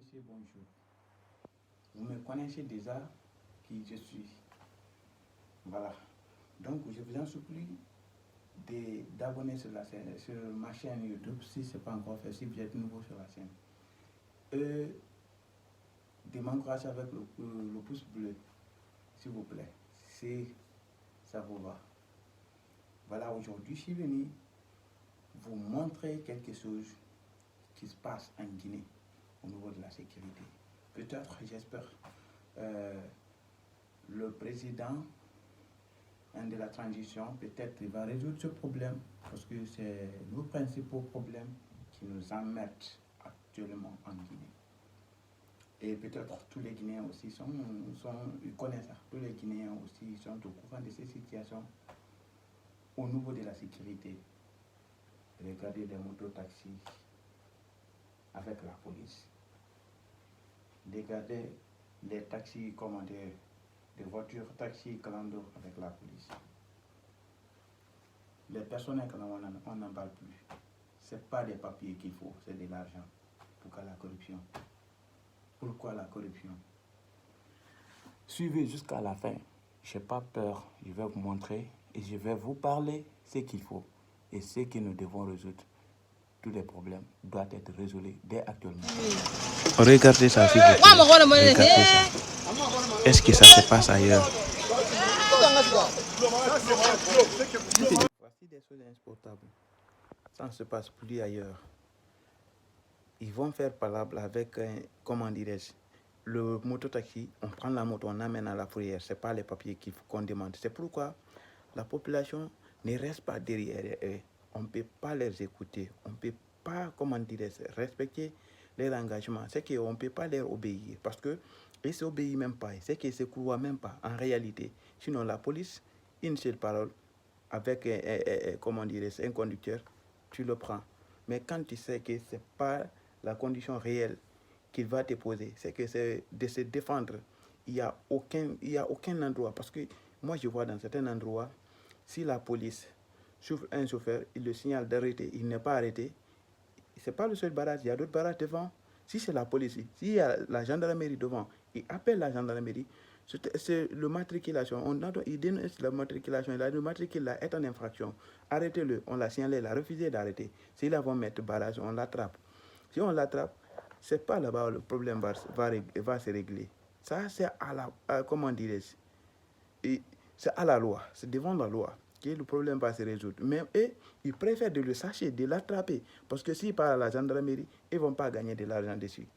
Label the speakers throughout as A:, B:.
A: monsieur, bonjour. Vous me connaissez déjà qui je suis. Voilà. Donc, je vous en supplie d'abonner sur ma chaîne YouTube si ce n'est pas encore fait, si vous êtes nouveau sur la chaîne. De m'encourager avec le pouce bleu, s'il vous plaît, si ça vous va. Voilà, aujourd'hui, je suis venu vous montrer quelque chose qui se passe en Guinée au niveau de la sécurité. Peut-être, j'espère, le président de la transition, peut-être il va résoudre ce problème parce que c'est le principal problème qui nous emmerde actuellement en Guinée. Et peut-être tous les Guinéens aussi ils connaissent ça. Tous les Guinéens aussi sont au courant de ces situations au niveau de la sécurité. Regardez des mototaxis avec la police. Regardez les taxis commandés, des voitures taxis clando avec la police. Les personnels, on n'en parle plus. Ce n'est pas des papiers qu'il faut, c'est de l'argent. Pourquoi la corruption? Pourquoi la corruption? Suivez jusqu'à la fin. Je n'ai pas peur. Je vais vous montrer et je vais vous parler ce qu'il faut et ce que nous devons résoudre. Tous les problèmes doivent être résolus dès actuellement. Regardez ça, s'il vous plaît. Regardez ça. Est-ce que ça se passe ailleurs? Voici des choses exportables. Ça ne se passe plus ailleurs. Ils vont faire palabre avec, comment dirais-je, le mototaxi. On prend la moto, on amène à la fourrière. Ce n'est pas les papiers qu'on demande. C'est pourquoi la population ne reste pas derrière eux. On ne peut pas les écouter. On ne peut pas, comment dirais-je, respecter leur engagement. C'est qu'on ne peut pas leur obéir. Parce qu'ils ne s'obéissent même pas. C'est qu'ils ne se croient même pas en réalité. Sinon, la police, une seule parole, avec, comment dirais-je, un conducteur, tu le prends. Mais quand tu sais que ce n'est pas la condition réelle qu'il va te poser, c'est que c'est de se défendre. Il n'y a aucun endroit. Parce que moi, je vois dans certains endroits, si la police souffre un chauffeur, il le signale d'arrêter, il n'est pas arrêté. Ce n'est pas le seul barrage, il y a d'autres barrages devant. Si c'est la police, s'il y a la gendarmerie devant, il appelle la gendarmerie. C'est le matriculation. Il dénonce la matriculation. Le matricule est en infraction. Arrêtez-le. On l'a signalé, il a refusé d'arrêter. S'il va mettre barrage, on l'attrape. Si on l'attrape, ce n'est pas là-bas le problème va se régler. Ça, c'est à la... comment dirais-je? C'est à la loi. C'est devant la loi que le problème va se résoudre. Mais eux, ils préfèrent de le sacher, de l'attraper. Parce que s'ils parlent à la gendarmerie, ils ne vont pas gagner de l'argent dessus.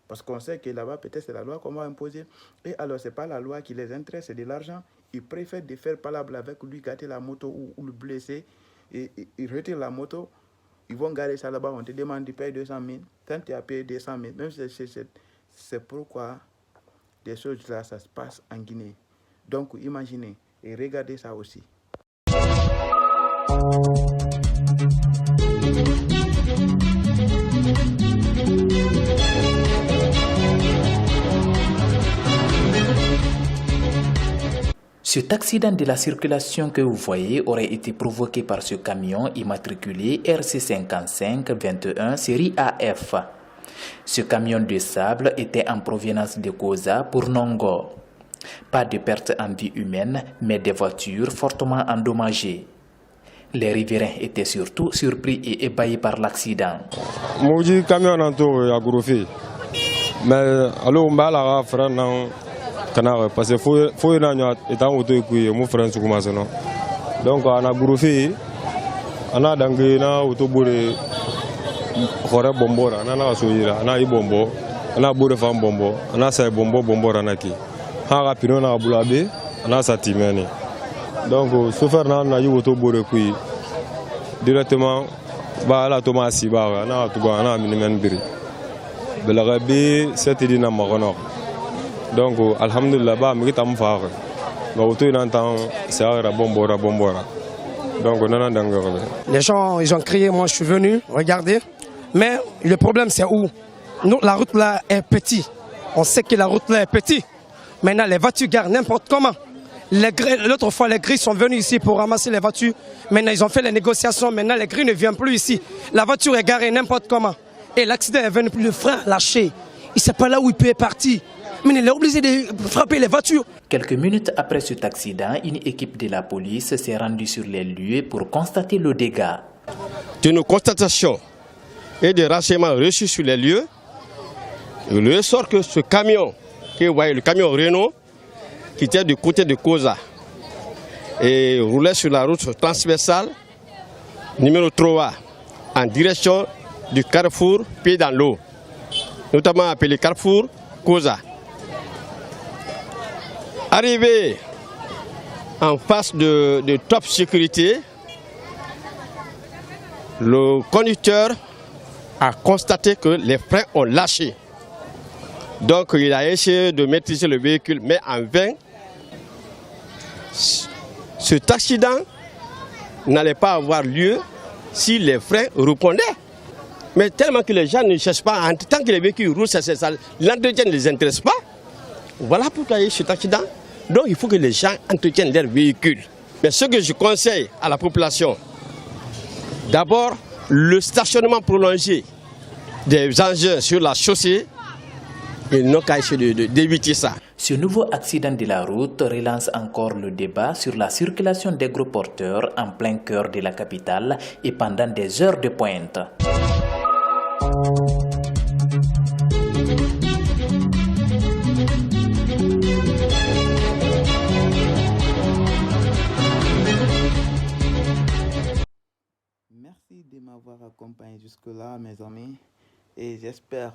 A: Parce qu'on sait que là-bas, peut-être c'est la loi qu'on va imposer. Et alors, ce n'est pas la loi qui les intéresse, c'est de l'argent. Ils préfèrent de faire palabre avec lui, gâter la moto ou le blesser. Et ils retirent la moto. Ils vont garer ça là-bas. On te demande de payer 200 000. Quand tu as payé 200 000, même c'est pourquoi des choses là, ça se passe en Guinée. Donc, imaginez et regardez ça aussi.
B: Cet accident de la circulation que vous voyez aurait été provoqué par ce camion immatriculé RC5521 série AF. Ce camion de sable était en provenance de Koza pour Nongo. Pas de perte en vie humaine, mais des voitures fortement endommagées. Les riverains étaient surtout surpris et ébahis par l'accident.
C: Le camion a grouillé. Mais alors on va la faire parce que faut être auto équipé mon frère sur commence non. Donc on a grouillé. On a dangé na auto bourré. Khore bombora na na soyira na ibombo. On a bourré femme bombo. On a ça bombo ranaki. Ha rapino na bulabe. On a ça timene. Donc chauffeur na eu auto bourré kui directement ba la tomasi ba na tuba na minimen biri. Belagabe c'était na magono. Donc, alhamdulillah, je suis fort.
D: Les gens, ils ont crié, moi je suis venu, regardez. Mais le problème, c'est où? Nous, la route là est petite. On sait que la route là est petite. Maintenant, les voitures garent n'importe comment. L'autre fois, les grilles sont venus ici pour ramasser les voitures. Maintenant, ils ont fait les négociations. Maintenant, les grilles ne viennent plus ici. La voiture est garée n'importe comment. Et l'accident est venu, plus le frein lâché. Il ne sait pas là où il peut partir. Mais il est obligé de frapper les voitures.
B: Quelques minutes après cet accident, une équipe de la police s'est rendue sur les lieux pour constater le dégât.
E: De nos constatations et des renseignements reçus sur les lieux, il ressort que ce camion, que vous voyez, le camion Renault, qui était du côté de Koza et roulait sur la route transversale numéro 3 en direction du carrefour Pied dans l'eau, notamment appelé carrefour Koza. Arrivé en face de Top Sécurité, le conducteur a constaté que les freins ont lâché. Donc il a essayé de maîtriser le véhicule, mais en vain. Cet accident n'allait pas avoir lieu si les freins répondaient. Mais tellement que les gens ne cherchent pas, tant que les véhicules roulent, l'entretien ne les intéresse pas. Voilà pourquoi il y a eu cet accident. Donc il faut que les gens entretiennent leurs véhicules. Mais ce que je conseille à la population, d'abord le stationnement prolongé des engins sur la chaussée, ils n'ont qu'à essayer d'éviter ça.
B: Ce nouveau accident de la route relance encore le débat sur la circulation des gros porteurs en plein cœur de la capitale et pendant des heures de pointe.
A: Merci de m'avoir accompagné jusque-là, mes amis. Et j'espère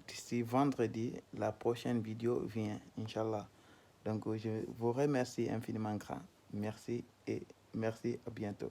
A: d'ici vendredi, la prochaine vidéo vient, Inch'Allah. Donc, je vous remercie infiniment grand. Merci et merci, à bientôt.